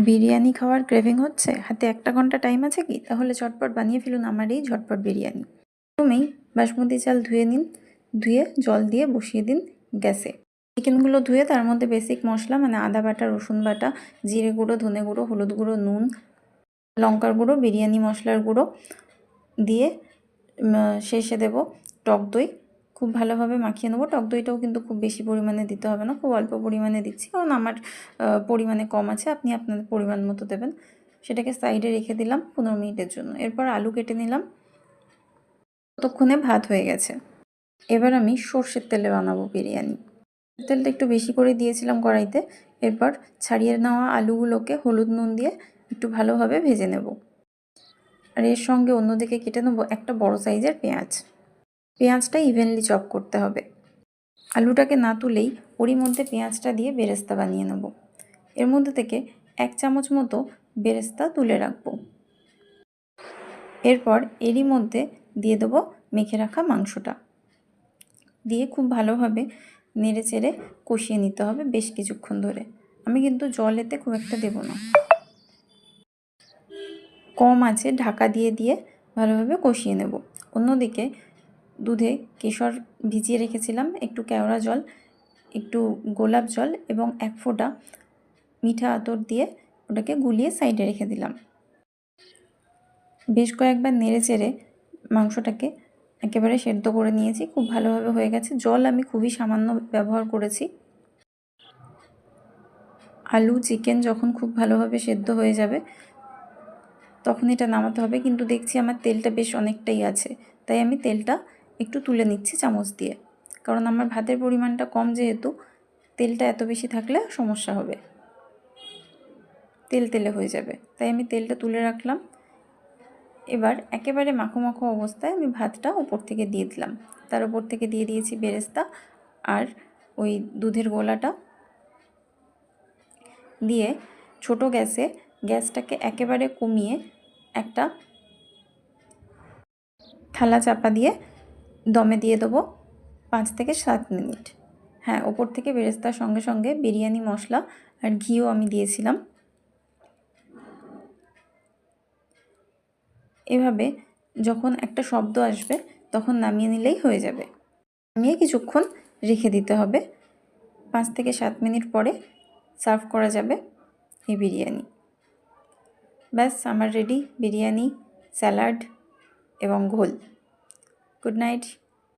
বিরিয়ানি খাওয়ার ক্রেভিং হচ্ছে, হাতে 1 ঘন্টা টাইম আছে কি? তাহলে ঝটপট বানিয়ে ফেলুন আমার এই ঝটপট বিরিয়ানি। প্রথমেই বাসমতি চাল ধুয়ে নিন, ধুয়ে জল দিয়ে বসিয়ে দিন গ্যাসে। চিকেনগুলো ধুয়ে তার মধ্যে বেসিক মশলা মানে আদা বাটা, রসুন বাটা, জিরে গুঁড়ো, ধনে গুঁড়ো, হলুদ গুঁড়ো, নুন, লঙ্কার গুঁড়ো, বিরিয়ানি মশলার গুঁড়ো দিয়ে শেষে দেব টক দই। খুব ভালোভাবে মাখিয়ে নেবো। টক দইটাও কিন্তু খুব বেশি পরিমাণে দিতে হবে না, খুব অল্প পরিমাণে দিচ্ছি কারণ আমার পরিমাণে কম আছে, আপনি আপনাদের পরিমাণ মতো দেবেন। সেটাকে সাইডে রেখে দিলাম 15 মিনিটের জন্য। এরপর আলু কেটে নিলাম। ততক্ষণে ভাত হয়ে গেছে। এবার আমি সর্ষের তেলে বানাবো বিরিয়ানি। তেলটা একটু বেশি করে দিয়েছিলাম কড়াইতে। এরপর ছাড়িয়ে নেওয়া আলুগুলোকে হলুদ নুন দিয়ে একটু ভালোভাবে ভেজে নেব। আর এর সঙ্গে অন্যদিকে কেটে নেবো একটা বড় সাইজের পেঁয়াজ। পেঁয়াজটা ইভেনলি চপ করতে হবে। আলুটাকে না তুলেই ওরই মধ্যে পেঁয়াজটা দিয়ে বেরেস্তা বানিয়ে নেব। এর মধ্যে থেকে 1 চামচ মতো বেরেস্তা তুলে রাখবো। এরপর এরই মধ্যে দিয়ে দেবো মেখে রাখা মাংসটা, দিয়ে খুব ভালোভাবে নেড়ে চেড়ে কষিয়ে নিতে হবে বেশ কিছুক্ষণ ধরে। আমি কিন্তু জল এতে খুব একটা দেবো না, কম আছে ঢাকা দিয়ে দিয়ে ভালোভাবে কষিয়ে নেব। অন্যদিকে দুধে কেশর ভিজিয়ে রেখেছিলাম, একটু কেওড়া জল, একটু গোলাপ জল এবং 1 ফোঁটা মিঠা আতর দিয়ে ওটাকে গুলিয়ে সাইডে রেখে দিলাম। বেশ কয়েকবার নেড়ে চেড়ে মাংসটাকে একেবারে সেদ্ধ করে নিয়েছি, খুব ভালোভাবে হয়ে গেছে। জল আমি খুবই সামান্য ব্যবহার করেছি। আলু চিকেন যখন খুব ভালোভাবে সেদ্ধ হয়ে যাবে তখন এটা নামাতে হবে। কিন্তু দেখছি আমার তেলটা বেশ অনেকটাই আছে, তাই আমি তেলটা একটু তুলে নিচ্ছি চামচ দিয়ে, কারণ আমার ভাতের পরিমাণটা কম যেহেতু তেলটা এত বেশি থাকলে সমস্যা হবে, তেল তেলে হয়ে যাবে। তাই আমি তেলটা তুলে রাখলাম। এবার একেবারে মাখো মাখো অবস্থায় আমি ভাতটা উপর থেকে দিয়ে দিলাম। তার উপর থেকে দিয়ে দিয়েছি বেরেস্তা আর ওই দুধের গোলাটা দিয়ে ছোট গ্যাসে গ্যাসটাকে একেবারে কমিয়ে একটা থালা চাপা দিয়ে দমে দিয়ে দেবো 5 থেকে 7 মিনিট। হ্যাঁ, ওপর থেকে বেরেস্তার সঙ্গে সঙ্গে বিরিয়ানি মশলা আর ঘিও আমি দিয়েছিলাম। এভাবে যখন একটা শব্দ আসবে তখন নামিয়ে নিলেই হয়ে যাবে। নামিয়ে কিছুক্ষণ রেখে দিতে হবে। 5 থেকে 7 মিনিট পরে সার্ভ করা যাবে এই বিরিয়ানি। ব্যাস আমার রেডি বিরিয়ানি, স্যালাড এবং ঘোল। Good night.